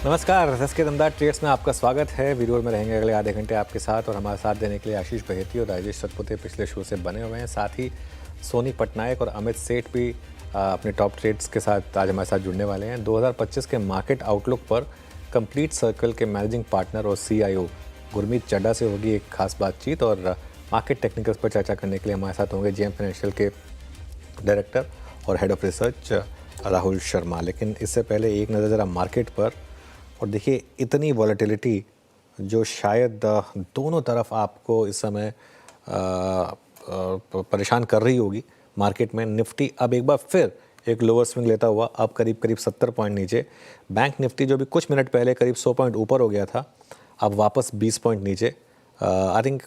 नमस्कार, एसके दमदार ट्रेड्स में आपका स्वागत है। वीडियो में रहेंगे अगले आधे घंटे आपके साथ और हमारे साथ देने के लिए आशीष बहेती और राजेश सतपुते पिछले शो से बने हुए हैं। साथ ही सोनी पटनायक और अमित सेठ भी अपने टॉप ट्रेड्स के साथ आज हमारे साथ जुड़ने वाले हैं। 2025 के मार्केट आउटलुक पर कंप्लीट सर्कल के मैनेजिंग पार्टनर और CIO गुरमीत चड्ढा से होगी एक खास बातचीत और मार्केट टेक्निकल्स पर चर्चा करने के लिए हमारे साथ होंगे JM फाइनेंशियल के डायरेक्टर और head of research Rahul Sharma. लेकिन इससे पहले एक नज़र ज़रा मार्केट पर, और देखिए इतनी वॉलेटिलिटी जो शायद दोनों तरफ आपको इस समय परेशान कर रही होगी मार्केट में। निफ्टी अब एक बार फिर एक लोअर स्विंग लेता हुआ अब करीब 70 पॉइंट नीचे। बैंक निफ्टी जो भी कुछ मिनट पहले करीब 100 पॉइंट ऊपर हो गया था, अब वापस 20 पॉइंट नीचे। आई थिंक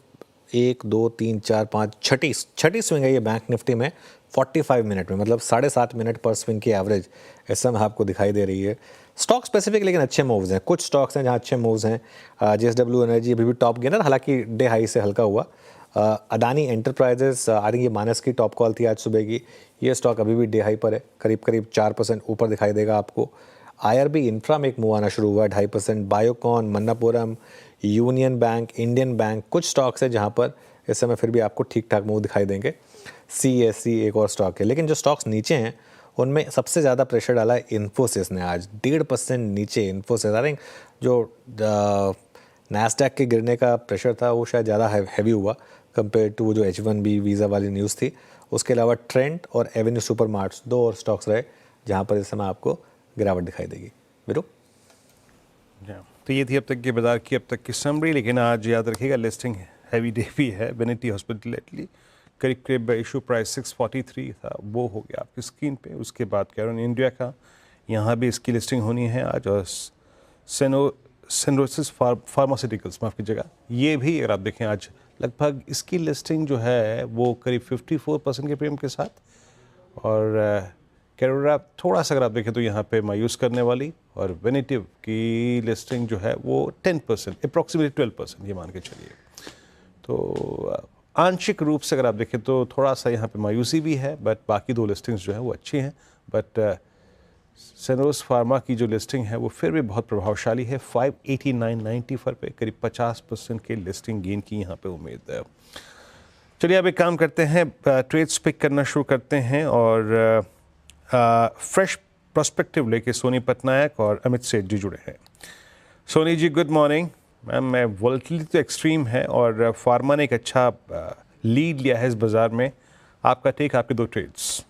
1 2 3 4 5 छठी स्विंग है ये बैंक निफ्टी में 45 मिनट में, मतलब 7.5 मिनट पर स्विंग की एवरेज इस समय आपको दिखाई दे रही है। स्टॉक स्पेसिफिक लेकिन अच्छे मूव्स हैं, कुछ स्टॉक्स हैं जहां अच्छे मूव्स हैं। JSW एनर्जी अभी भी टॉप गेनर, हालांकि डे हाई से हल्का हुआ। अडानी एंटरप्राइजेस, आई थिंक ये माइनस की टॉप कॉल थी आज सुबह की। ये स्टॉक अभी भी डे हाई पर है, करीब 4% ऊपर दिखाई देगा आपको। IRB इंफ्रा में एक मूव आना शुरू हुआ है 2.5%। Biocon, Manappuram, union bank, Indian bank, कुछ स्टॉक्स है जहां पर इस समय फिर भी आपको ठीक ठाक मूव दिखाई देंगे। CSC एक और स्टॉक है। लेकिन जो स्टॉक्स नीचे हैं उनमें सबसे ज़्यादा प्रेशर डाला है इन्फोसिस ने, आज 1.5% नीचे इन्फोसिस। आई थिंक जो नैस्डैक के गिरने का प्रेशर था वो शायद ज़्यादा हैवी हुआ कंपेयर टू जो H1B वीज़ा वाली न्यूज़ थी। उसके अलावा ट्रेंट और एवेन्यू सुपरमार्ट्स दो और स्टॉक्स रहे जहाँ पर इस समय आपको गिरावट दिखाई देगी। बिरु, तो ये थी अब तक के बाजार की अब तक की समरी। लेकिन आज याद रखिएगा लिस्टिंग हैवी डे भी है। बेनिटी हॉस्पिटैलिटी करीब इशू प्राइस 643 था, वो हो गया आपकी स्क्रीन पे। उसके बाद कैरन इंडिया का यहाँ भी इसकी लिस्टिंग होनी है आज, और सेनोसिस फार्मास्यूटिकल्स, माफ़ कीजिएगा, ये भी अगर आप देखें आज लगभग इसकी लिस्टिंग जो है वो करीब 54% के प्रीमियम के साथ। और कैरोरा थोड़ा सा अगर आप देखें तो यहाँ पे मायूस करने वाली, और वेनेटिव की लिस्टिंग जो है वो 10%, अप्रॉक्सीमेटली 12% ये मान के चलिए। तो आंशिक रूप से अगर आप देखें तो थोड़ा सा यहाँ पे मायूसी भी है, बट बाकी दो लिस्टिंग्स जो है वो अच्छी हैं। बट सेनोस फार्मा की जो लिस्टिंग है वो फिर भी बहुत प्रभावशाली है। 589.90 पे करीब 50% के लिस्टिंग गेन की यहाँ पे उम्मीद है। चलिए अब एक काम करते हैं, ट्रेड्स पिक करना शुरू करते हैं और फ्रेश पर्सपेक्टिव लेके सोनी पटनायक और अमित सेठ जी जुड़े हैं। Soni ji good morning. Ma'am, volatility तो एक्सट्रीम है और फार्मा ने एक अच्छा लीड लिया है इस बाजार में। आपका टेक, आपके दो ट्रेड्स।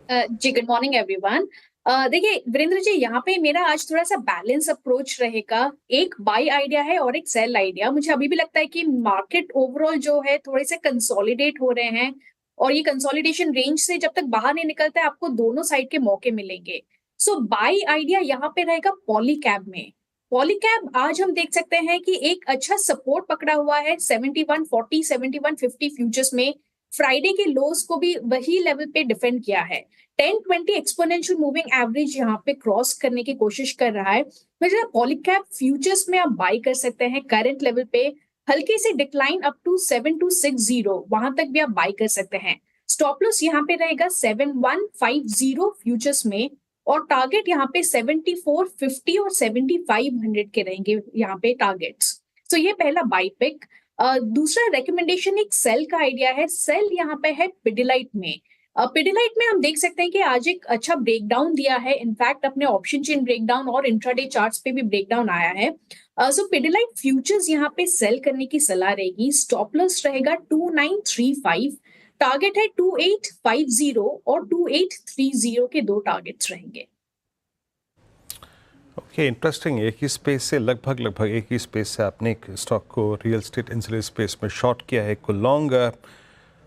जी गुड मॉर्निंग एवरीवन। देखिए वीरेंद्र जी, यहाँ पे मेरा आज थोड़ा सा बैलेंस अप्रोच रहेगा। एक बाय आइडिया है और एक सेल आइडिया। मुझे अभी भी लगता है कि मार्केट ओवरऑल जो है थोड़े से कंसोलिडेट हो रहे हैं, और ये कंसोलिडेशन रेंज से जब तक बाहर नहीं निकलता है आपको दोनों साइड के मौके मिलेंगे। सो बाय आइडिया यहाँ पे रहेगा पॉलीकैब में। पॉलीकैब आज हम देख सकते हैं कि एक अच्छा सपोर्ट पकड़ा हुआ है 7140 7150 फ्यूचर्स में। फ्राइडे के लोज को भी वही लेवल पे डिफेंड किया है। 10-20 एक्सपोनेंशियल मूविंग एवरेज यहाँ पे क्रॉस करने की कोशिश कर रहा है। मुझे पॉलीकैब फ्यूचर्स में आप बाय कर सकते हैं करंट लेवल पे। हल्की सी डिक्लाइन अप टू 7260, वहां तक भी आप बाय कर सकते हैं। स्टॉप लॉस यहाँ पे रहेगा 7150 फ्यूचर्स में, और टारगेट यहाँ पे 7450 और 7500 के रहेंगे यहाँ पे टारगेट्स। तो ये पहला बाय पिक। दूसरा रेकमेंडेशन एक सेल का आइडिया है। सेल यहाँ पे है पिडिलाइट में। पिडिलाइट में हम देख सकते हैं कि आज एक अच्छा ब्रेकडाउन दिया है। इनफैक्ट अपने ऑप्शन चेन ब्रेकडाउन और इंट्राडे चार्ट्स पे भी ब्रेकडाउन आया है। सो पिडिलाइट फ्यूचर्स यहाँ पे सेल करने की सलाह रहेगी। स्टॉप लॉस रहेगा 2935, टारगेट है 2850 और 2830 के दो टारगेट्स रहेंगे। Okay, interesting. एक ही स्पेस से लगभग एक ही स्पेस से आपने एक स्टॉक को रियल स्टेट इंसुलेटर स्पेस में शॉर्ट किया है, एक को long.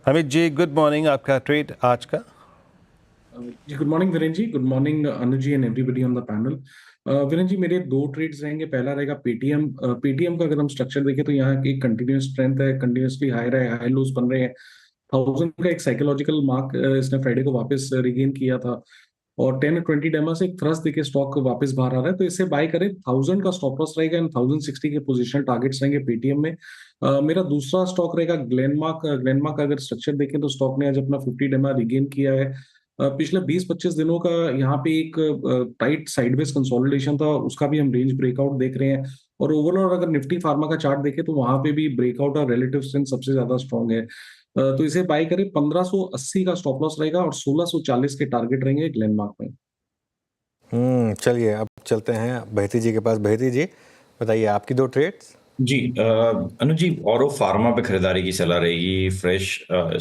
Amit ji good morning, आपका ट्रेड आज का। Ji good morning Viren ji, good morning Anuj ji and everybody on the panel. Viren ji, मेरे दो ट्रेड्स रहेंगे। पहला रहेगा पेटीएम। पेटीएम का अगर हम स्ट्रक्चर देखें तो यहाँ की कंटिन्यूस स्ट्रेंथ है, कंटिन्यूसली हाई रहे, हाई लोज बन रहे हैं। 1000 का एक साइकोलॉजिकल मार्क इसने फ्राइडे को वापस रिगेन किया था, और 10 और 20 डेमा से एक थ्रस्ट देके स्टॉक वापस बाहर आ रहा है, तो इसे बाय करें। 1000 का स्टॉप लॉस रहेगा एंड 1060 के पोजीशन टारगेट्स रहेंगे पेटीएम में। मेरा दूसरा स्टॉक रहेगा ग्लेनमार्क। ग्लेनमार्क का अगर स्ट्रक्चर देखें तो स्टॉक ने आज अपना 50 डेमा रिगेन किया है, पिछले 20-25 दिनों का यहाँ पे एक टाइट साइडवेज कंसोलिडेशन था, उसका भी हम रेंज ब्रेकआउट देख रहे हैं। और ओवरऑल अगर निफ्टी फार्मा का चार्ट देखें तो वहां पे भी ब्रेकआउट और रिलेटिव स्ट्रेंथ सबसे ज्यादा स्ट्रांग है। तो इसे बाय करें, 1580 का स्टॉप लॉस रहेगा और 1640 के टारगेट रहेंगे ग्लेनमार्क में। चलिए अब चलते हैं बहती जी के पास। बहती जी बताइए आपकी दो ट्रेड्स। जी अनुज जी, औरो फार्मा पे खरीदारी की सलाह रहेगी। फ्रेश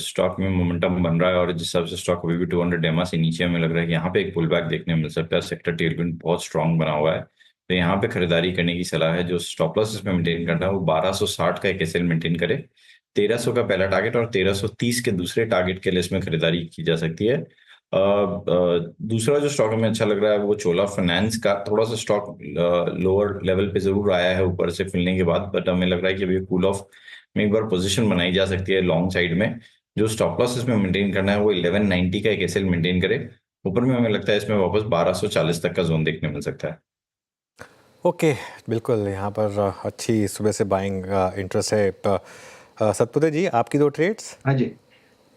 स्टॉक में मोमेंटम बन रहा है और जिस हिसाब से स्टॉक अभी भी 200 डेमा से नीचे हमें लग रहा है कि यहाँ पे एक पुल बैक देखने मिल सकता है। सेक्टर टेलविंड बहुत स्ट्रांग बना हुआ है, तो यहाँ पे खरीदारी करने की सलाह है। जो स्टॉप लॉस इसमें मेंटेन करना है वो 1260 का एक एसएल मेंटेन करे, 1300 का पहला टारगेट और 1330 के दूसरे टारगेट के लिए इसमें खरीदारी की जा सकती है। दूसरा जो स्टॉक हमें अच्छा लग रहा है वो चोला फाइनेंस का। थोड़ा सा स्टॉक लोअर लेवल पे जरूर आया है ऊपर से खुलने के बाद, बट हमें लग रहा है कि अभी कूल ऑफ में एक बार पोजीशन बनाई जा सकती है लॉन्ग साइड में। जो स्टॉप लॉस इसमें मेंटेन करना है वो 1190 का एक एसएल मेंटेन करे। ऊपर में हमें लगता है इसमें वापस 1240 तक का जोन देखने मिल सकता है। ओके, बिल्कुल यहाँ पर अच्छी सुबह से बाइंग इंटरेस्ट है। सतपुते जी आपकी दो ट्रेड्स। हाँ जी।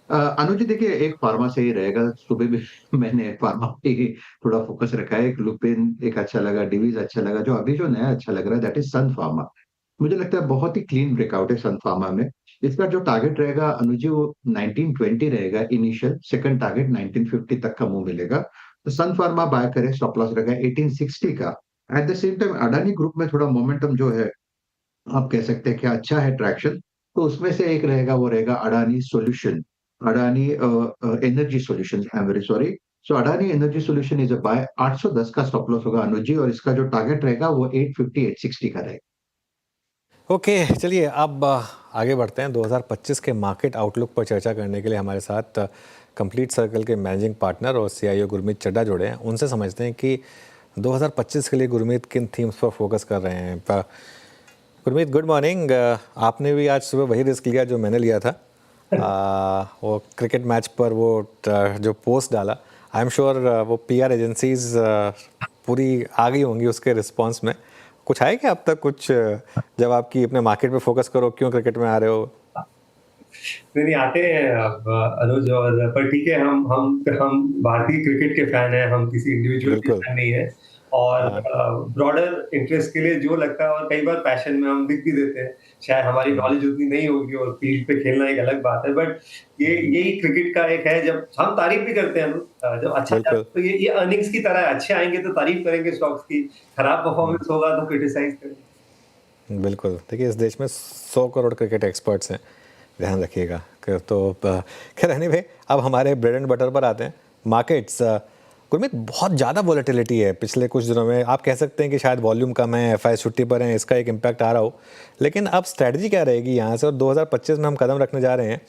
अनुज जी देखिए, एक फार्मा से ही रहेगा। सुबह भी मैंने फार्मा पे ही थोड़ा फोकस रखा है। एक लुपिन एक अच्छा लगा, डिवीज अच्छा लगा। जो अभी जो नया अच्छा लग रहा है दैट इज सन फार्मा। मुझे लगता है बहुत ही क्लीन ब्रेकआउट है सन फार्मा में। इसका जो टारगेट रहेगा अनुज जी वो 1920 रहेगा इनिशियल, सेकंड टारगेट 1950 तक का मुंह मिलेगा। तो सन फार्मा बाय करें, स्टॉप लॉस रहेगा 1860 का। At the same time Adani group में थोड़ा मोमेंटम जो है आप कह सकते हैं कि अच्छा है ट्रैक्शन। तो उसमें से एक रहेगा, वो रहेगा Adani solution, Adani energy solution, I am very sorry. So Adani energy solution is a buy, 810 का स्टॉप लॉस होगा अनुज जी, और इसका जो टारगेट रहेगा वो 850 860 का रहेगा। ओके, चलिए अब आगे बढ़ते हैं। 2025 के मार्केट आउटलुक पर चर्चा करने के लिए हमारे साथ कंप्लीट सर्कल के मैनेजिंग पार्टनर और सीआईओ गुरमीत चड्ढा जुड़े हैं। उनसे समझते हैं कि 2025 के लिए गुरमीत किन थीम्स पर फोकस कर रहे हैं। Gurmeet, good morning. आपने भी आज सुबह वही रिस्क लिया जो मैंने लिया था। वो क्रिकेट मैच पर वो जो पोस्ट डाला, आई एम श्योर वो पीआर एजेंसीज पूरी आ गई होंगी उसके रिस्पांस में। कुछ है क्या अब तक कुछ, जब आपकी अपने मार्केट पे फोकस करो क्यों क्रिकेट में आ रहे हो? नहीं आते हैं अब अनुज, और पर ठीक है, हम भारतीय क्रिकेट के फैन हैं, हम किसी इंडिविजुअल के बिल्कुल। फैन नहीं है। और हाँ, ब्रॉडर इंटरेस्ट के लिए जो लगता है, और कई बार पैशन में हम दिख भी देते हैं। शायद हमारी नॉलेज उतनी नहीं होगी और फील्ड पे खेलना एक अलग बात है, बट ये यही क्रिकेट का एक है। जब हम तारीफ भी करते हैं अनुज, जब अच्छा जाता है बिल्कुल, तो ये अर्निंग्स की तरह है। अच्छे आएंगे तो तारीफ करेंगे स्टॉक्स की, खराब परफॉर्मेंस होगा तो क्रिटिसाइज करेंगे। बिल्कुल। देखिए इस देश में 100 करोड़ क्रिकेट एक्सपर्ट्स हैं, ध्यान रखिएगा। तो खैर एनीवे, अब हमारे ब्रेड एंड बटर पर आते हैं। मार्केट्स, गुरमीत, बहुत ज़्यादा वॉलेटिलिटी है पिछले कुछ दिनों में। आप कह सकते हैं कि शायद वॉल्यूम कम है, एफआई छुट्टी पर हैं, इसका एक इम्पैक्ट आ रहा हो। लेकिन अब स्ट्रैटेजी क्या रहेगी यहाँ से, और 2025 में हम कदम रखने जा रहे हैं।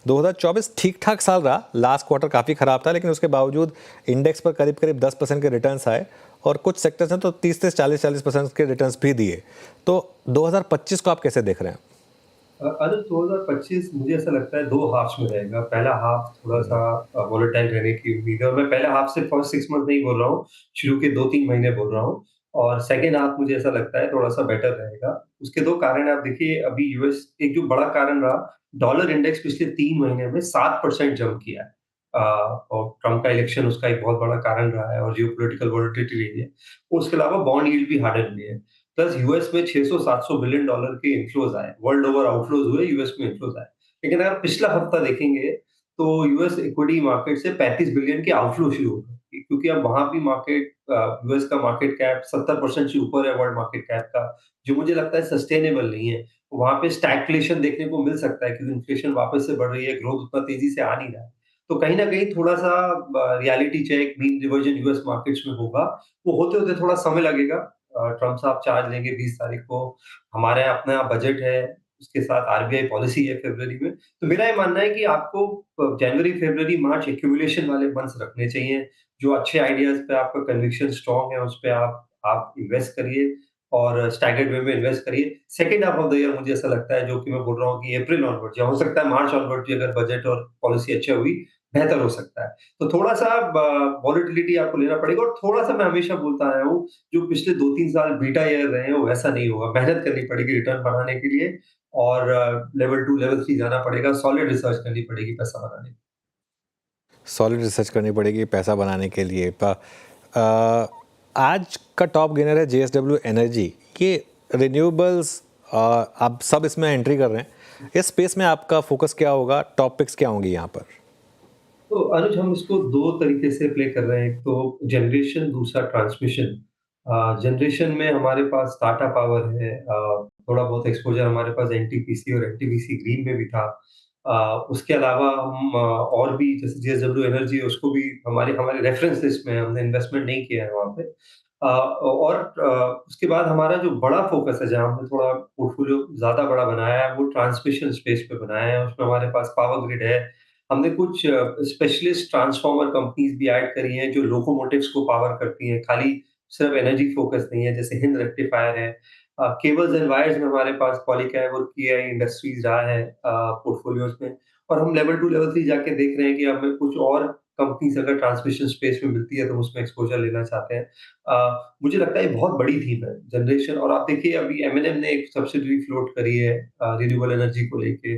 2024 ठीक ठाक साल रहा, लास्ट क्वार्टर काफ़ी ख़राब था, लेकिन उसके बावजूद इंडेक्स पर करीब करीब 10% के रिटर्न्स आए, और कुछ सेक्टर्स हैं तो 30-40% के रिटर्न्स भी दिए। तो 2025 को आप कैसे देख रहे हैं? अगर 2025 मुझे ऐसा लगता है 2 हाफ्स में रहेगा। पहला हाफ थोड़ा-सा वोलेटाइल रहने की उम्मीद है, और मैं पहला हाफ से फर्स्ट 6 मंथ नहीं बोल रहा हूँ, शुरू के 2-3 महीने बोल रहा हूँ। और सेकंड हाफ मुझे ऐसा लगता है थोड़ा-सा बेटर रहेगा। उसके 2 कारण आप देखिए, अभी यूएस एक जो बड़ा कारण रहा, डॉलर इंडेक्स पिछले 3 महीने में 7% जंप किया है। और ट्रम्प का इलेक्शन उसका एक बहुत बड़ा कारण रहा है, और जियोपॉलिटिकल वोलेटिलिटी रही है। उसके अलावा बॉन्ड यील्ड भी हार्डन हुई है। प्लस यूएस में 600-700 बिलियन डॉलर के इनफ्लोज आए, वर्ल्ड ओवर आउटफ्लोज हुए, यूएस में इनफ्लोज आए। लेकिन अगर पिछला हफ्ता देखेंगे तो यूएस इक्विटी मार्केट से 35 बिलियन के आउटफ्लो शुरू हो गए, क्योंकि अब वहां भी मार्केट, यूएस का मार्केट कैप 70% से ऊपर है वर्ल्ड मार्केट कैप का, जो मुझे लगता है सस्टेनेबल नहीं है। वहां पे स्टैगफ्लेशन देखने को मिल सकता है, क्योंकि इन्फ्लेशन वापस से बढ़ रही है, ग्रोथ उतना तेजी से आ नहीं रहा है। तो कहीं ना कहीं थोड़ा सा reality check, mean reversion US markets में होगा। वो होते होते थोड़ा समय लगेगा। ट्रम्प साहब चार्ज लेंगे 20 तारीख को। हमारे यहाँ अपना बजट है, उसके साथ आरबीआई पॉलिसी है फरवरी में। तो मेरा ये मानना है कि आपको जनवरी, फरवरी, मार्च एक्यूमुलेशन वाले मंथ्स रखने चाहिए। जो अच्छे आइडियाज पे आपका कन्विक्शन स्ट्रांग है, उस पे आप इन्वेस्ट करिए, और स्टैगर्ड वे में इन्वेस्ट करिए। Second half of the year मुझे ऐसा लगता है, जो कि मैं बोल रहा हूँ कि अप्रैल ऑनवर्ड, या हो सकता है मार्च ऑनवर्ड भी, अगर बजट और पॉलिसी अच्छा हुई, बेहतर हो सकता है। तो थोड़ा-सा वॉलेटिलिटी आपको लेना पड़ेगा, और थोड़ा-सा मैं हमेशा बोलता आया हूँ, जो पिछले 2-3 साल बीटा ईयर रहे हैं वो वैसा नहीं होगा। मेहनत करनी पड़ेगी रिटर्न बढ़ाने के लिए, और लेवल 2, लेवल 3 जाना पड़ेगा, सॉलिड रिसर्च करनी पड़ेगी पैसा बनाने के लिए। सॉलिड रिसर्च करनी पड़ेगी पैसा बनाने के लिए। आज का टॉप गेनर है JSW एनर्जी। ये रिन्यूएबल्स, आप सब इसमें एंट्री कर रहे हैं, इस स्पेस में आपका फोकस क्या होगा, टॉप पिक्स क्या होंगी यहाँ पर? तो अनुज हम इसको 2 तरीके से प्ले कर रहे हैं। एक तो जनरेशन, दूसरा ट्रांसमिशन। जनरेशन में हमारे पास टाटा पावर है, थोड़ा बहुत एक्सपोज़र हमारे पास एनटीपीसी और एनटीपीसी ग्रीन में भी था। उसके अलावा हम और भी जैसे जेएसडब्ल्यू एनर्जी है उसको भी हमारे हमारे रेफरेंस लिस्ट में है, हमने इन्वेस्टमेंट नहीं किया है वहाँ पे। और उसके बाद हमारा जो बड़ा फ़ोकस है, जहाँ हमने थोड़ा पोर्टफ़ोलियो ज़्यादा बड़ा बनाया है, वो ट्रांसमिशन स्पेस पे बनाया है। उसमें हमारे पास पावर ग्रिड है। हमने कुछ स्पेशलिस्ट ट्रांसफॉर्मर कंपनीज भी ऐड करी हैं जो लोकोमोटिव्स को पावर करती हैं, खाली सिर्फ एनर्जी फोकस नहीं है, जैसे हिंद रेक्टिफायर है। केबल्स एंड वायर्स में हमारे पास पॉलीकैब और केआई इंडस्ट्रीज रहा है पोर्टफोलियोज में। और हम लेवल 2 लेवल 3 जाके देख रहे हैं कि हमें कुछ और कंपनीज अगर ट्रांसमिशन स्पेस में मिलती है तो उसमें एक्सपोजर लेना चाहते हैं। मुझे लगता है ये बहुत बड़ी थीम है जनरेशन। और आप देखिए अभी एमएनएम ने एक सब्सिडरी फ्लोट करी है रिन्यूएबल एनर्जी को लेके।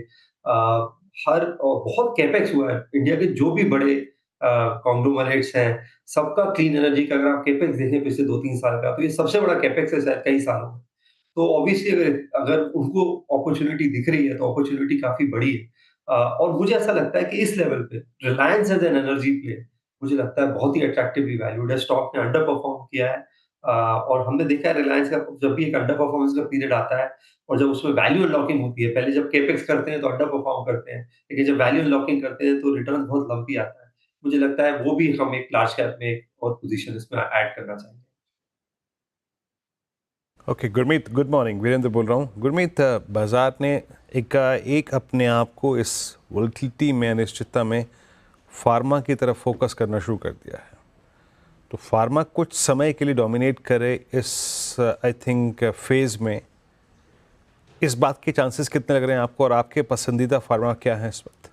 हर और बहुत कैपेक्स हुआ है। इंडिया के जो भी बड़े कॉन्ग्लोमरेट्स हैं, सबका क्लीन एनर्जी का अगर आप कैपेक्स देखें पिछले 2-3 साल का, तो ये सबसे बड़ा कैपेक्स है शायद कई सालों में। तो ऑब्वियसली अगर अगर उनको अपॉर्च्युनिटी दिख रही है, तो अपॉर्च्युनिटी काफ़ी बड़ी है। और मुझे ऐसा लगता है कि इस लेवल पे Reliance as an energy play मुझे लगता है बहुत ही अट्रैक्टिवली वैल्यूड है। स्टॉक ने अंडर परफॉर्म किया है। और हमने देखा है रिलायंस का जब भी एक अंडर परफॉर्मेंस का पीरियड आता है और जब उसमें वैल्यू अनलॉकिंग होती है, पहले जब कैपेक्स करते हैं तो अंडर परफॉर्म करते हैं, लेकिन जब वैल्यू अनलॉकिंग करते हैं तो रिटर्न बहुत लंपी आता है। मुझे लगता है वो भी हम एक लार्ज कैप में एक और पोजीशन इसमें ऐड करना चाहेंगे। Okay Gurmeet, good morning, Virendra बोल रहा हूँ। गुरमीत, बाजार ने एक अपने आप को इस वोलेटिलिटी में, अनिश्चितता में फार्मा की तरफ फोकस करना शुरू कर दिया है। तो फार्मा कुछ समय के लिए डोमिनेट करे इस आई थिंक फेज में, इस बात के चांसेस कितने लग रहे हैं आपको, और आपके पसंदीदा फार्मा क्या है इस वक्त?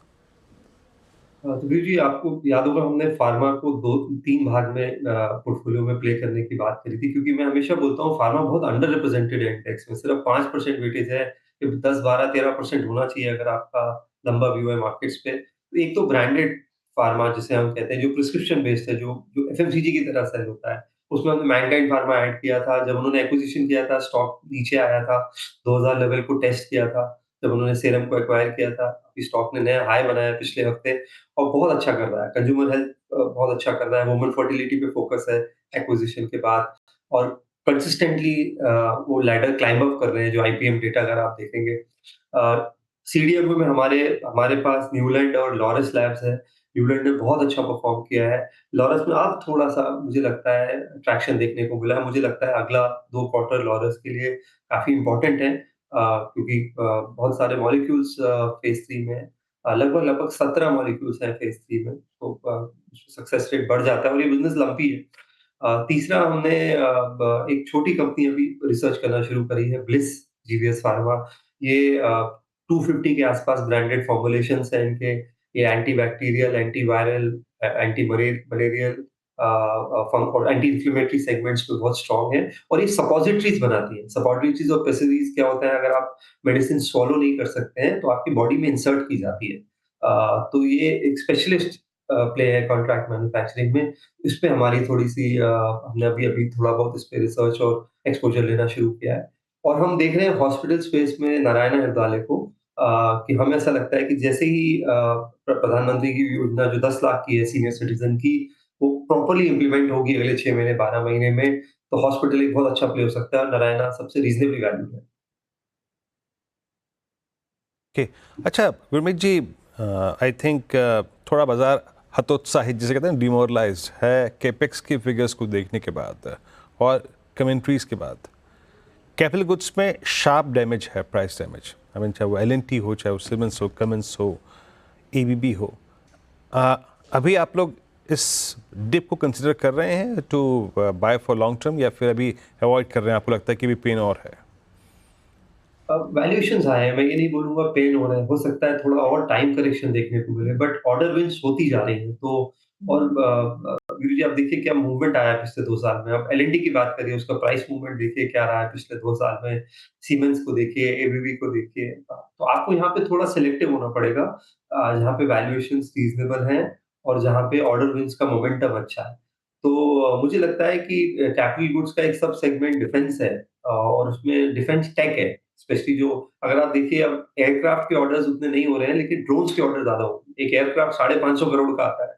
तो वीर जी आपको याद होगा हमने फार्मा को 2-3 भाग में पोर्टफोलियो में प्ले करने की बात करी थी, क्योंकि मैं हमेशा बोलता हूँ फार्मा बहुत अंडर रिप्रेजेंटेड है इंडेक्स में। सिर्फ 5% वेटेज है कि 10-12-13% होना चाहिए अगर आपका लंबा व्यू है मार्केट्स पे। तो एक तो ब्रांडेड फार्मा जिसे हम कहते हैं जो प्रिस्क्रिप्शन बेस्ड है, जो जो एफएमसीजी की तरह सेल होता है, उसमें हमने मैनकाइंड फार्मा ऐड किया था। जब उन्होंने एक्विजिशन किया था स्टॉक नीचे आया था, 2000 लेवल को टेस्ट किया था। जब उन्होंने सीरम को एक्वायर किया था, स्टॉक ने नया हाई बनाया पिछले हफ्ते और बहुत अच्छा कर रहा है। कंज्यूमर हेल्थ बहुत अच्छा कर रहा है, वुमन फर्टिलिटी पे फोकस है एक्विजिशन के बाद। और कंसिस्टेंटली वो लैडर क्लाइंब अप कर रहे हैं, जो आईपीएम डेटा अगर आप देखेंगे। सीडीएमओ में हमारे हमारे पास न्यूलैंड और लॉरस लैब्स है। न्यूलैंड ने बहुत अच्छा परफॉर्म किया है। लॉरस में अब थोड़ा-सा मुझे लगता है ट्रैक्शन देखने को मिला है। मुझे लगता है अगला 2 क्वार्टर लॉरस के लिए काफ़ी इम्पोर्टेंट है, क्योंकि बहुत सारे मॉलिक्यूल्स फेज़ 3 में हैं। लगभग-लगभग 17 मॉलिक्यूल्स हैं फेज़ 3 में, तो सक्सेस रेट बढ़ जाता है और ये बिज़नेस लंपी है। तीसरा हमने एक छोटी कंपनी अभी रिसर्च करना शुरू करी है, ब्लिस जीवीएस फार्मा। ये 250 के आसपास ब्रांडेड फॉर्मुलेशंस हैं इनके। ये एंटीबैक्टीरियल, एंटीवायरल, एंटी मलेरियल और एंटी इन्फ्लेमेटरी सेगमेंट्स पे बहुत स्ट्रॉन्ग है। और ये सपोजिटरीज बनाती है। सपोजिटरीज और पेसिलरीज क्या होता है, अगर आप मेडिसिन स्वॉलो नहीं कर सकते हैं तो आपकी बॉडी में इंसर्ट की जाती है। तो ये एक स्पेशलिस्ट प्ले है कॉन्ट्रैक्ट मैन्युफैक्चरिंग में। इस पे हमारी थोड़ी-सी हमने अभी-अभी थोड़ा बहुत इस पे रिसर्च और एक्सपोज़र लेना शुरू किया है। और हम देख रहे हैं हॉस्पिटल स्पेस में नारायण हृदयालय को, कि हमें ऐसा लगता है कि जैसे ही प्रधानमंत्री की योजना जो 10 लाख की है सीनियर सिटीज़न की, वो प्रॉपर्ली इम्प्लीमेंट होगी अगले 6 महीने, 12 महीने में, तो हॉस्पिटल एक बहुत अच्छा प्ले हो सकता है और नारायणा सबसे रीज़नेबली वैल्यूड है। ओके, अच्छा गुरमीत जी, आई थिंक थोड़ा बाजार हतोत्साहित, जिसे कहते हैं डिमोरलाइज्ड है केपेक्स की फिगर्स को देखने के बाद और कमेंट्रीज के बाद। कैपिटल गुड्स में शार्प डैमेज है, प्राइस डैमेज। आई मीन चाहे वो एलएनटी हो, चाहे वो सीमेंस हो, कमेंस हो, एबीबी हो। अभी आप लोग इस डिप को कंसिडर कर रहे हैं to buy for long term, या फिर अभी अवॉइड कर रहे हैं, आपको लगता है कि भी पेन और है? वैल्यूएशंस हाई है, मैं ये नहीं बोलूँगा पेन हो रहा है, हो सकता है थोड़ा और टाइम करेक्शन देखने को मिले, बट ऑर्डर विन्स होती जा रही हैं। तो और वीरू जी आप देखिए क्या मूवमेंट आया है पिछले 2 साल में। आप एल&टी की बात करिए, उसका प्राइस मूवमेंट देखिए क्या रहा है पिछले 2 साल में। सीमेंस को देखिए, एबीबी को देखिए। तो आपको यहाँ पे थोड़ा सिलेक्टिव होना पड़ेगा, जहाँ पे वैल्यूएशंस रीज़नेबल हैं और जहाँ पे ऑर्डर विन्स का मोमेंटम अच्छा है। तो मुझे लगता है कि कैपिटल गुड्स का एक सब सेगमेंट डिफेंस है, और उसमें डिफेंस टेक है, स्पेशली जो अगर आप देखिए अब एयरक्राफ्ट के ऑर्डर्स उतने नहीं हो रहे हैं, लेकिन ड्रोन्स के ऑर्डर ज़्यादा हो रहे हैं। एक एयरक्राफ्ट 550 करोड़ का आता है,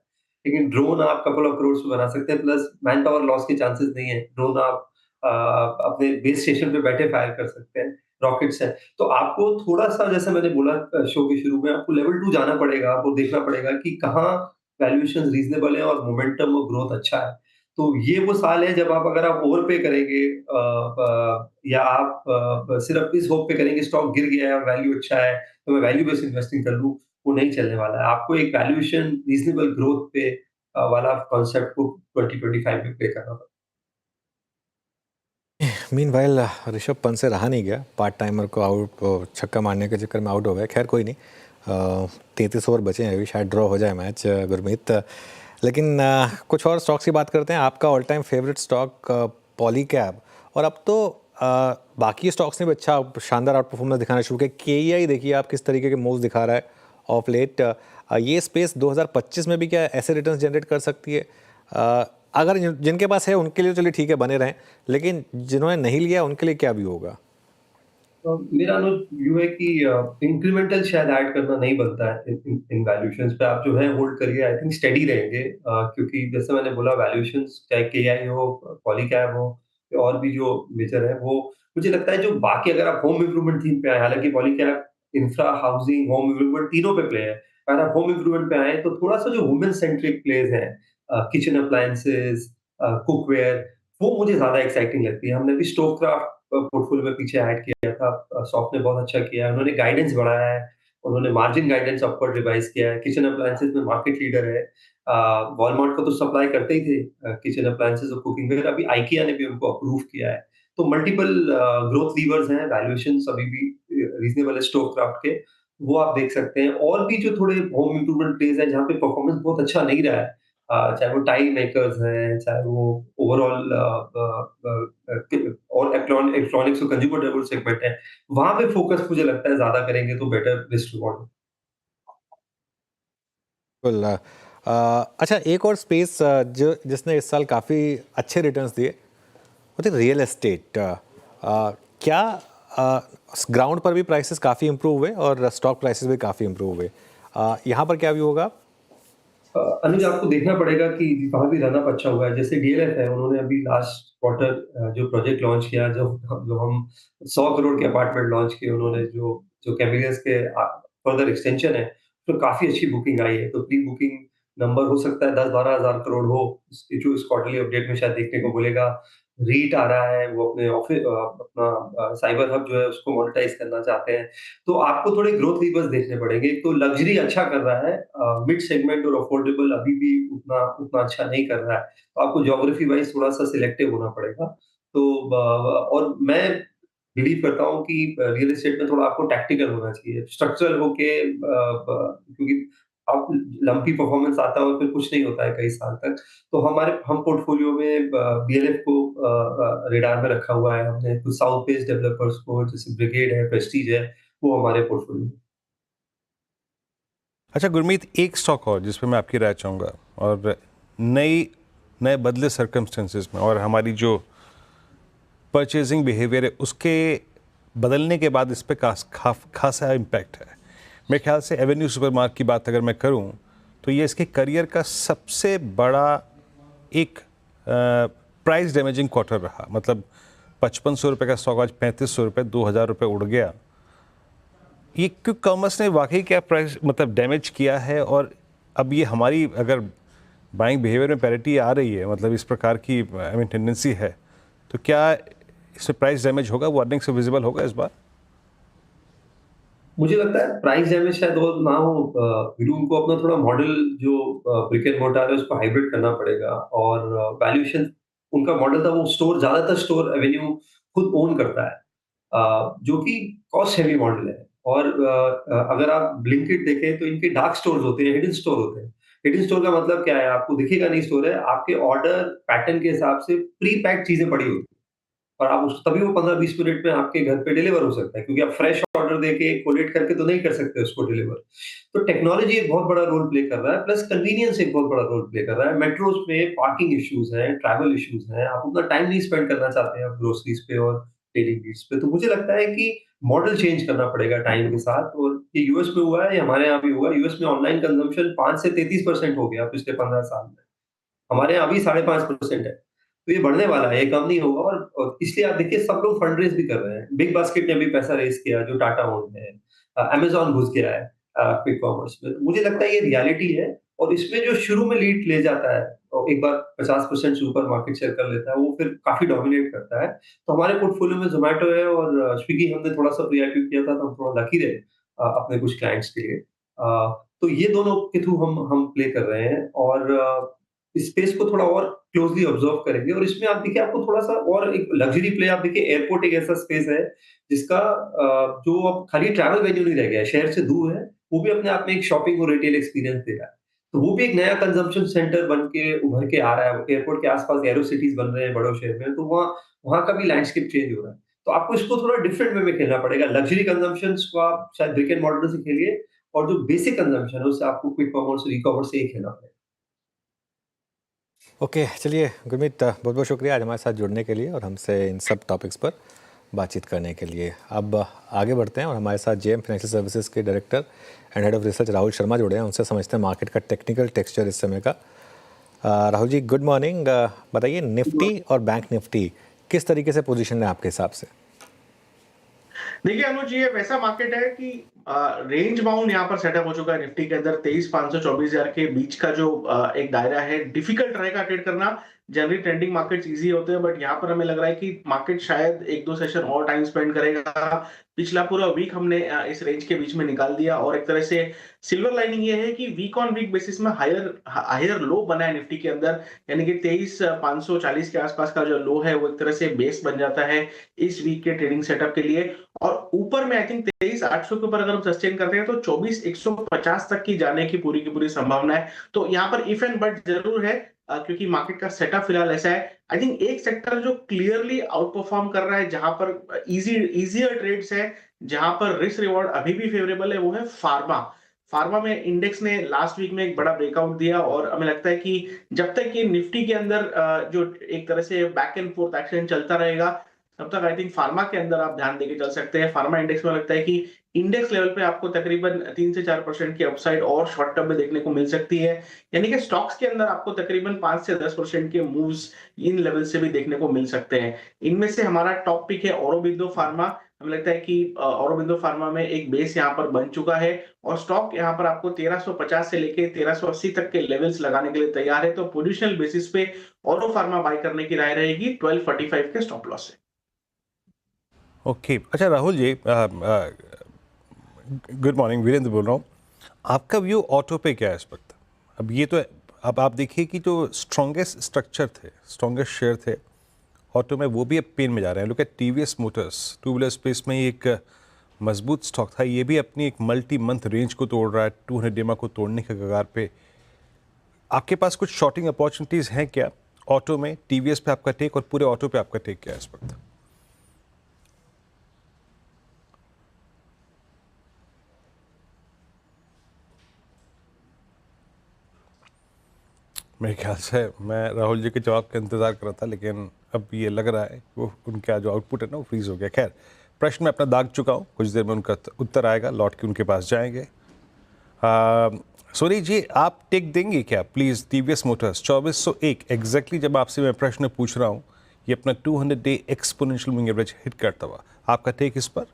लेकिन ड्रोन आप कपल ऑफ करोड़ में बना सकते हैं, प्लस मैन पावर लॉस के चांसेस नहीं है। ड्रोन आप अपने बेस स्टेशन पे बैठे फायर कर सकते हैं, रॉकेट्स हैं। तो आपको थोड़ा-सा, जैसे मैंने बोला शो के शुरू में, आपको लेवल 2 जाना पड़ेगा, आपको देखना पड़ेगा कि कहाँ वैल्यूएशन रीज़नेबल है और मोमेंटम और ग्रोथ अच्छा है। तो ये वो साल है जब आप, अगर आप ओवरपे करेंगे या आप सिर्फ इस होप पे करेंगे स्टॉक गिर गया है और वैल्यू अच्छा है, तो मैं वैल्यू बेस्ड इन्वेस्टिंग कर लूँ, वो नहीं चलने वाला है। आपको एक वैल्यूएशन रीज़नेबल ग्रोथ पे वाला कॉन्सेप्ट को 2025 में प्ले करना पड़ेगा। मीनवाइल ऋषभ पंत से रहा नहीं गया, पार्ट टाइमर को आउट छक्का मारने के चक्कर में आउट हो गया। खैर कोई नहीं, 33 ओवर बचे हैं अभी, शायद ड्रॉ हो जाए मैच गुरमीत। लेकिन कुछ और स्टॉक्स की बात करते हैं। आपका all time favourite stock Polycab, और अब तो बाकी स्टॉक्स ने भी अच्छा शानदार आउट परफॉर्मेंस दिखाना शुरू किया। केईआई देखिए आप किस तरीके के मूव्स दिखा रहा है ऑफ लेट। ये स्पेस 2025 में भी क्या ऐसे रिटर्न्स जनरेट कर सकती है? अगर जिनके पास है उनके लिए चलिए ठीक है, बने रहें, लेकिन जिन्होंने नहीं लिया उनके लिए क्या भी होगा? मेरा व्यू है कि इंक्रीमेंटल शायद ऐड करना नहीं बनता है इन वैल्यूएशंस पे। आप जो है होल्ड करिए, आई थिंक स्टेडी रहेंगे, क्योंकि जैसे मैंने बोला वैल्यूएशंस चाहे केआई हो, पॉलीकैब हो, या और भी जो मेजर है, वो मुझे लगता है जो बाकी, अगर आप होम इम्प्रूवमेंट थीम पे आए, हालांकि Polycab infra, housing, home improvement तीनों पे प्ले है, अगर आप होम इम्प्रूवमेंट पे आए तो थोड़ा सा जो वुमेन सेंट्रिक प्लेज है, किचन अप्लायंसेस, कुकवेयर, वो मुझे ज्यादा एक्साइटिंग लगती है। हमने भी स्टोवक्राफ्ट पोर्टफोलियो में पीछे ऐड किया था, सॉफ्ट ने बहुत अच्छा किया है, उन्होंने गाइडेंस बढ़ाया है, उन्होंने मार्जिन गाइडेंस अपवर्ड रिवाइज किया है, किचन अप्लायंसेस में मार्केट लीडर है। वॉलमार्ट को तो सप्लाई करते ही थे किचन अप्लायंसेस और कुकिंग वेयर, अभी आइकिया ने भी उनको अप्रूव किया है। तो मल्टीपल ग्रोथ लीवर्स हैं, वैल्यूएशन अभी भी रीजनेबल है स्टोवक्राफ्ट के, वो आप देख सकते हैं। और भी जो थोड़े होम इम्प्रूवमेंट प्लेस है जहाँ पे परफॉर्मेंस बहुत अच्छा नहीं रहा है, चाहे वो टाइल मेकर्स हैं, चाहे वो ओवरऑल और इलेक्ट्रॉनिक्स और कंज्यूमर ड्यूरेबल सेगमेंट है, वहां पे फोकस मुझे लगता है ज्यादा करेंगे तो बेटर रिस्क रिवॉर्ड। बिल्कुल। अच्छा, एक और स्पेस जो जिसने इस साल काफ़ी अच्छे रिटर्न्स दिए वो थे रियल एस्टेट। क्या ग्राउंड पर भी प्राइसेस काफ़ी इम्प्रूव हुए और स्टॉक प्राइसेस भी काफ़ी इम्प्रूव हुए? यहाँ पर क्या भी होगा? अनुज, आपको देखना पड़ेगा कि वहाँ भी रनअप अच्छा हुआ है। जैसे डीएलएफ है, उन्होंने अभी लास्ट क्वार्टर जो प्रोजेक्ट लॉन्च किया, जो हम 100 करोड़ के अपार्टमेंट लॉन्च किए उन्होंने, जो जो कैबिलियर्स के फर्दर एक्सटेंशन है, तो काफी अच्छी बुकिंग आई है। तो प्री बुकिंग नंबर हो सकता है 10-12 हजार करोड़ हो, जो इस क्वार्टरली अपडेट में शायद देखने को मिलेगा। रीट आ रहा है, वो अपने ऑफिस अपना साइबर हब जो है उसको मोनेटाइज करना चाहते हैं। तो आपको थोड़े ग्रोथ लीवर्स देखने पड़ेंगे। एक तो लग्जरी अच्छा कर रहा है, मिड सेगमेंट और अफोर्डेबल अभी भी उतना उतना अच्छा नहीं कर रहा है। तो आपको ज्योग्राफी वाइज थोड़ा-सा सिलेक्टिव होना पड़ेगा। तो और मैं बिलीव करता हूँ कि रियल एस्टेट में थोड़ा आपको टैक्टिकल होना चाहिए। स्ट्रक्चरल होके क्योंकि आप लंपी परफॉर्मेंस आता है और फिर कुछ नहीं होता है कई साल तक। तो हम पोर्टफोलियो में बीएलएफ को रेडार में रखा हुआ है हमने। कुछ साउथ बेस्ड डेवलपर्स को, जैसे ब्रिगेड है, प्रेस्टीज है, वो हमारे पोर्टफोलियो में। अच्छा गुरमीत, एक स्टॉक और जिस पे मैं आपकी राय चाहूँगा, और नए बदले सर्कमस्टेंसेस में और हमारी जो परचेजिंग बिहेवियर है उसके बदलने के बाद इस पे खासा इम्पैक्ट है। मेरे ख्याल से एवेन्यू सुपरमार्ट की बात अगर मैं करूं तो ये इसके करियर का सबसे बड़ा एक प्राइस डैमेजिंग क्वार्टर रहा। मतलब 5500 रुपये का स्टॉक आज 3500 रुपये, 2000 रुपये उड़ गया। ये क्विक कॉमर्स ने वाकई क्या प्राइस मतलब डैमेज किया है? और अब ये हमारी अगर बाइंग बिहेवियर में पैरिटी आ रही है, मतलब इस प्रकार की टेंडेंसी है, तो क्या इसमें प्राइस डैमेज होगा? वो अर्निंग से विजिबल होगा इस बार? मुझे लगता है प्राइस डैमेज शायद हो ना हो। फिर उनको अपना थोड़ा मॉडल जो ब्रिक एंड मोर्टार है उसको हाइब्रिड करना पड़ेगा, और वैल्यूएशन उनका मॉडल था, वो स्टोर, ज्यादातर स्टोर एवेन्यू खुद ओन करता है, जो कि कॉस्ट हैवी मॉडल है। और अगर आप ब्लिंकिट देखें तो इनके डार्क स्टोर्स होते हैं, हिडन स्टोर होते हैं। हिडन स्टोर का मतलब क्या है? आपको दिखेगा नहीं स्टोर है, आपके ऑर्डर पैटर्न के हिसाब से प्री पैक्ड चीजें पड़ी होती हैं। और आप उस तभी वो 15-20 मिनट में आपके घर पे डिलीवर हो सकता है, क्योंकि आप फ्रेश ऑर्डर देके कोलेट करके तो नहीं कर सकते उसको डिलीवर। तो टेक्नोलॉजी एक बहुत बड़ा रोल प्ले कर रहा है, प्लस कन्वीनियंस एक बहुत बड़ा रोल प्ले कर रहा है। मेट्रोज़ में पार्किंग इश्यूज़ हैं, ट्रैवल इश्यूज़ हैं, आप उतना टाइम नहीं स्पेंड करना चाहते हैं आप ग्रोसरीज़ पे और डेली नीड्स पे। तो मुझे लगता है कि मॉडल चेंज करना पड़ेगा टाइम के साथ, और ये यूएस में हुआ है, ये हमारे यहाँ भी हुआ है। यूएस में ऑनलाइन कंजम्पशन 5 से 33% हो गया पिछले 15 साल में। हमारे यहाँ अभी 5.5% है। तो ये बढ़ने वाला है, ये कम नहीं होगा, और इसलिए आप देखिए सब लोग फंड रेज़ भी कर रहे हैं। बिग बास्केट ने भी पैसा रेज़ किया जो टाटा ओन्ड है। अमेज़न घुस गया है क्विक कॉमर्स में। मुझे लगता है ये रियलिटी है, और इसमें जो शुरू में लीड ले जाता है और एक बार 50% से ऊपर मार्केट शेयर कर लेता है, वो फिर काफ़ी डोमिनेट करता है। तो हमारे पोर्टफोलियो में ज़ोमैटो है, और स्विगी हमने थोड़ा-सा प्री-आईपीओ किया था, तो हम थोड़ा लकी रहे अपने कुछ क्लाइंट्स के लिए। तो ये दोनों के थ्रू हम प्ले कर रहे हैं, और इस स्पेस को थोड़ा और क्लोज़ली ऑब्ज़र्व करेंगे, और इसमें आप देखिए आपको थोड़ा-सा और एक लग्ज़री प्ले, आप देखिए एयरपोर्ट एक ऐसा स्पेस है जिसका जो अब खाली ट्रैवल वेन्यू नहीं रह गया है, शहर से दूर है, वो भी अपने आप में एक शॉपिंग और रिटेल एक्सपीरियंस दे रहा है। तो वो भी एक नया कंज़म्पशन सेंटर बन के उभर के आ रहा है। एयरपोर्ट के आस-पास एरो सिटीज़ बन रहे हैं बड़े शहर में, तो वहाँ वहाँ का भी लैंडस्केप चेंज हो रहा है। तो आपको इसको थोड़ा डिफरेंट वे में खेलना पड़ेगा। लग्ज़री कंज़म्पशंस को आप शायद ब्रिक एंड मॉर्टर से खेलिए, और जो बेसिक कंज़म्पशन है उससे आपको क्विक कॉमर्स और ई-कॉमर्स से ही खेलना पड़ेगा। ओके, चलिए गुरमीत, बहुत बहुत शुक्रिया आज हमारे साथ जुड़ने के लिए और हमसे इन सब टॉपिक्स पर बातचीत करने के लिए। अब आगे बढ़ते हैं और हमारे साथ जेएम फाइनेंशियल सर्विसेज के director and head of research Rahul Sharma जुड़े हैं। उनसे समझते हैं मार्केट का टेक्निकल टेक्सचर इस समय का। Rahul ji, good morning. बताइए, निफ्टी और बैंक निफ्टी किस तरीके से पोजीशन है आपके हिसाब से? देखिए अनुज, ये वैसा मार्केट है कि रेंज बाउंड यहाँ पर सेटअप हो चुका है। निफ्टी के अंदर 23,500 24,000 के बीच का जो एक दायरा है, डिफिकल्ट रहेगा ट्रेड करना। जनरली ट्रेंडिंग मार्केट्स इजी होते हैं, बट यहाँ पर हमें लग रहा है कि मार्केट शायद एक दो सेशन और टाइम स्पेंड करेगा। पिछला पूरा वीक हमने इस रेंज के बीच में निकाल दिया, और एक तरह से सिल्वर लाइनिंग ये है कि वीक ऑन वीक बेसिस में हायर हायर लो बना है निफ्टी के अंदर, यानी कि 23,540 के आसपास का जो लो है वो एक तरह से बेस बन जाता है इस वीक के ट्रेडिंग सेटअप के लिए। और ऊपर में आई थिंक 23,800 के ऊपर अगर हम सस्टेन करते हैं तो 24,150 तक की जाने की पूरी पूरी संभावना है। तो यहाँ पर इफ एंड बट जरूर है, क्योंकि मार्केट का सेटअप फिलहाल ऐसा है। आई थिंक एक सेक्टर जो क्लियरली आउट परफॉर्म कर रहा है, जहां पर इजियर ट्रेड्स है, जहां पर रिस्क रिवॉर्ड अभी भी फेवरेबल है, वो है फार्मा। फार्मा में इंडेक्स ने लास्ट वीक में एक बड़ा ब्रेकआउट दिया, और हमें लगता है कि जब तक ये निफ्टी के अंदर जो एक तरह से बैक एंड फोर्थ एक्शन चलता रहेगा, तब तक आई थिंक फार्मा के अंदर आप ध्यान देके चल सकते हैं। फार्मा इंडेक्स में लगता है कि इंडेक्स लेवल पे आपको तकरीबन 3 से 4% की अपसाइड और शॉर्ट टर्म में देखने को मिल सकती है, यानी कि स्टॉक्स के अंदर आपको तकरीबन 5 से 10% के मूव्स इन लेवल से भी देखने को मिल सकते हैं। इनमें से हमारा टॉप पिक है औरोबिंदो फार्मा। हमें लगता है कि औरोबिंदो फार्मा में एक बेस यहाँ पर बन चुका है, और स्टॉक यहाँ पर आपको 1350 से लेके 1380 तक के लेवल्स लगाने के लिए तैयार है। तो पोजिशनल बेसिस पे औरो फार्मा बाय करने की राय रहेगी 1245 के स्टॉप लॉस से। ओके, अच्छा राहुल जी, गुड मॉर्निंग, वीरेंद्र बोल रहा हूँ। आपका व्यू ऑटो पे क्या है इस वक्त? अब ये तो, अब आप देखिए कि जो स्ट्रॉन्गेस्ट स्ट्रक्चर थे, स्ट्रॉन्गेस्ट शेयर थे ऑटो में, वो भी अब पेन में जा रहे हैं। Look at TVS Motors, two wheeler space में ही एक मजबूत स्टॉक था, ये भी अपनी एक मल्टी मंथ रेंज को तोड़ रहा है, 200 डेमा को तोड़ने के कगार पे। आपके पास कुछ शॉर्टिंग अपॉर्चुनिटीज़ हैं क्या ऑटो में? टीवीएस पे आपका टेक, और पूरे ऑटो पे आपका टेक क्या है इस वक्त? मेरे ख्याल से मैं राहुल जी के जवाब का इंतज़ार कर रहा था, लेकिन अब ये लग रहा है वो उनका जो आउटपुट है ना वो फ्रीज हो गया। खैर, प्रश्न मैं अपना दाग चुका हूँ, कुछ देर में उनका उत्तर आएगा, लौट के उनके पास जाएंगे। सोनी जी, आप टेक देंगे क्या प्लीज़? टीवीएस मोटर्स 2401 एग्जैक्टली जब आपसे मैं प्रश्न पूछ रहा हूँ, ये अपना 200 day exponential moving average hit करता हुआ, आपका टेक इस पर?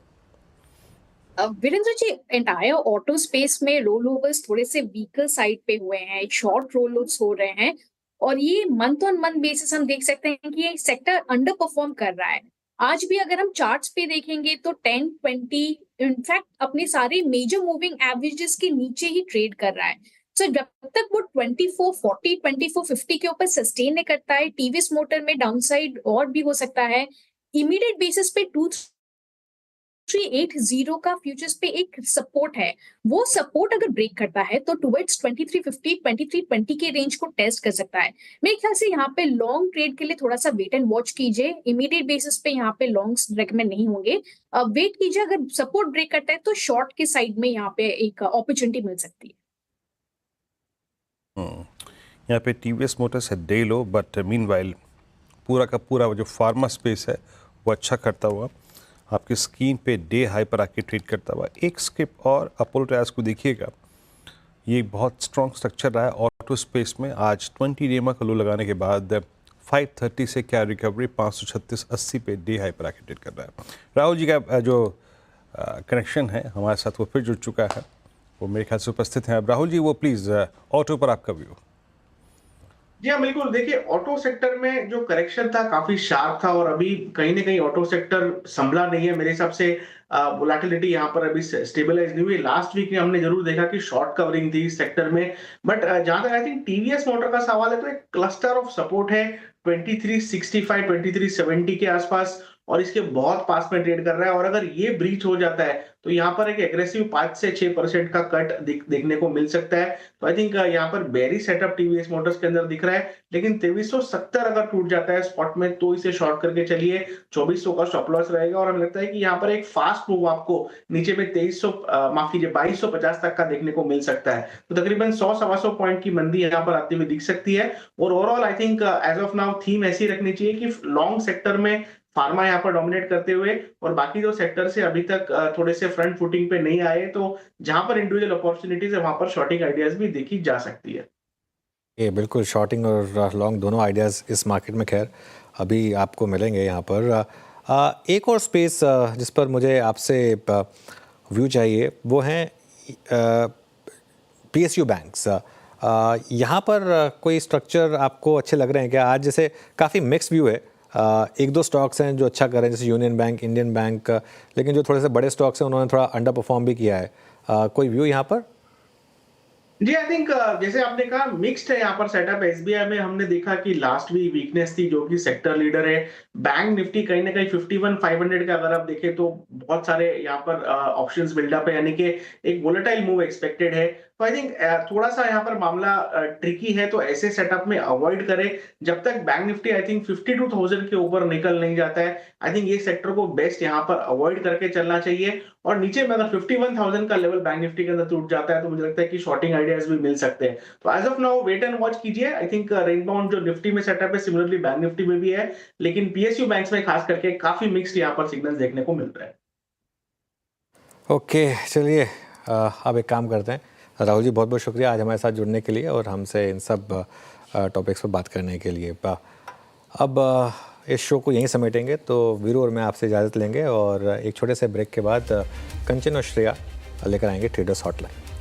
Virendra ji, entire auto space में रोल ओवर्स थोड़े से वीकर साइड पे हुए हैं, शॉर्ट रोल ओवर्स हो रहे हैं, और ये मंथ ऑन मंथ बेसिस हम देख सकते हैं कि ये सेक्टर अंडर परफॉर्म कर रहा है। आज भी अगर हम चार्ट्स पे देखेंगे तो 10, 20 इनफैक्ट अपने सारे मेजर मूविंग एवरेजेस के नीचे ही ट्रेड कर रहा है। सो जब तक वो 2440, 2450 के ऊपर सस्टेन नहीं करता है, टीवीएस मोटर में डाउनसाइड और भी हो सकता है। इमीडिएट बेसिस पे 2 2380 का फ्यूचर्स पे एक सपोर्ट है, वो सपोर्ट अगर ब्रेक करता है तो टुवर्ड्स 2350 2320 के रेंज को टेस्ट कर सकता है। मेरे ख्याल से यहाँ पे लॉन्ग ट्रेड के लिए थोड़ा सा वेट एंड वॉच कीजिए, इमीडिएट बेसिस पे यहाँ पे लॉन्ग्स रेकमेंड नहीं होंगे। वेट कीजिए, अगर सपोर्ट ब्रेक करता है तो शॉर्ट के साइड में यहाँ पे एक अपॉर्चुनिटी मिल सकती है। यहाँ पे टीवीएस मोटर्स है डे लो, बट मीनवाइल पूरा का पूरा वो जो फार्मा स्पेस है वो अच्छा करता हुआ आपकी स्क्रीन पे डे हाई पर आके ट्रेड करता हुआ। एक स्क्रिप और अपोलो टायर्स को देखिएगा, ये बहुत स्ट्रॉन्ग स्ट्रक्चर रहा है ऑटो स्पेस में। आज 20 डेमा का लो लगाने के बाद 530 से क्या रिकवरी 536.80 पे डे हाई पर आके ट्रेड कर रहा है। राहुल जी का जो कनेक्शन है हमारे साथ वो फिर जुड़ चुका है, वो मेरे ख्याल से उपस्थित हैं। अब राहुल जी वो प्लीज़ ऑटो पर आपका व्यू। जी हाँ, बिल्कुल। देखिए, ऑटो सेक्टर में जो करेक्शन था काफी शार्प था और अभी कहीं ना कहीं ऑटो सेक्टर संभला नहीं है मेरे हिसाब से। वोलेटिलिटी यहाँ पर अभी स्टेबलाइज नहीं हुई। लास्ट वीक में हमने जरूर देखा कि शॉर्ट कवरिंग थी इस सेक्टर में, बट जहां तक आई थिंक टीवीएस मोटर का सवाल है तो एक क्लस्टर ऑफ सपोर्ट है 2365 2370 के आसपास, और इसके बहुत पास में ट्रेड कर रहा है। और अगर ये ब्रीच हो जाता है तो यहाँ पर एक एग्रेसिव 5 से 6% का कट देखने को मिल सकता है। तो आई थिंक यहाँ पर बेरी सेटअप टीवीएस मोटर्स के अंदर दिख रहा है, लेकिन 2370 अगर टूट जाता है स्पॉट में तो इसे शॉर्ट करके चलिए। 2400 का स्टॉप लॉस रहेगा और हमें लगता है कि यहाँ पर एक फास्ट मूव आपको नीचे में 2250 तक का देखने को मिल सकता है। तो तकरीबन 100-125 पॉइंट की मंदी यहाँ पर आती हुई दिख सकती है। और overall I think as of now theme ऐसी रखनी चाहिए कि लॉन्ग सेक्टर में फार्मा यहाँ पर डोमिनेट करते हुए, और बाकी जो सेक्टर से अभी तक थोड़े से फ्रंट फुटिंग पे नहीं आए, तो जहां पर इंडिविजुअल अपॉर्चुनिटीज है वहां पर शॉर्टिंग आइडियाज भी देखी जा सकती है। ये बिल्कुल शॉर्टिंग और लॉन्ग दोनों आइडियाज़ इस मार्केट में खैर अभी आपको मिलेंगे यहाँ पर। एक और स्पेस जिस पर मुझे आपसे व्यू चाहिए वो हैं PSU बैंक्स। यहाँ पर कोई स्ट्रक्चर आपको अच्छे लग रहे हैं क्या? आज जैसे काफ़ी मिक्स व्यू है, एक दो स्टॉक्स हैं जो अच्छा कर रहे हैं जैसे यूनियन बैंक, इंडियन बैंक, लेकिन जो थोड़े से बड़े स्टॉक्स हैं उन्होंने थोड़ा अंडर परफॉर्म भी किया है। कोई व्यू यहाँ पर? जी, आई थिंक जैसे आपने कहा मिक्स्ड है यहाँ पर सेटअप। एसबीआई में हमने देखा कि लास्ट वीक वीकनेस थी, जो कि सेक्टर लीडर है। बैंक निफ्टी कहीं ना कहीं 51,500 का अगर आप देखें तो बहुत सारे यहाँ पर ऑप्शंस बिल्डअप है, यानी कि एक वोलेटाइल मूव एक्सपेक्टेड है। तो आई थिंक थोड़ा सा यहाँ पर मामला ट्रिकी है, तो ऐसे सेटअप में अवॉइड करें जब तक बैंक निफ्टी आई थिंक 52,000 के ऊपर निकल नहीं जाता है। आई थिंक ये सेक्टर को बेस्ट यहाँ पर अवॉइड करके चलना चाहिए, और नीचे में अगर 51,000 का लेवल बैंक निफ्टी के अंदर टूट जाता है तो मुझे लगता है कि शॉर्टिंग आइडियाज भी मिल सकते हैं। तो as of now wait and watch कीजिए। आई थिंक रेंज बाउंड जो निफ्टी में सेटअप है सिमिलरली बैंक निफ्टी में भी है, लेकिन पीएसयू बैंक्स में खास करके काफी मिक्स्ड यहाँ पर सिग्नल देखने को मिल रहा है। ओके, चलिए अब एक काम करते हैं। राहुल जी बहुत बहुत शुक्रिया आज हमारे साथ जुड़ने के लिए और हमसे इन सब टॉपिक्स पर बात करने के लिए। अब इस शो को यहीं समेटेंगे, तो वीरू और मैं आपसे इजाज़त लेंगे और एक छोटे से ब्रेक के बाद कंचन और श्रेया लेकर आएंगे ट्रेडर्स हॉटलाइन।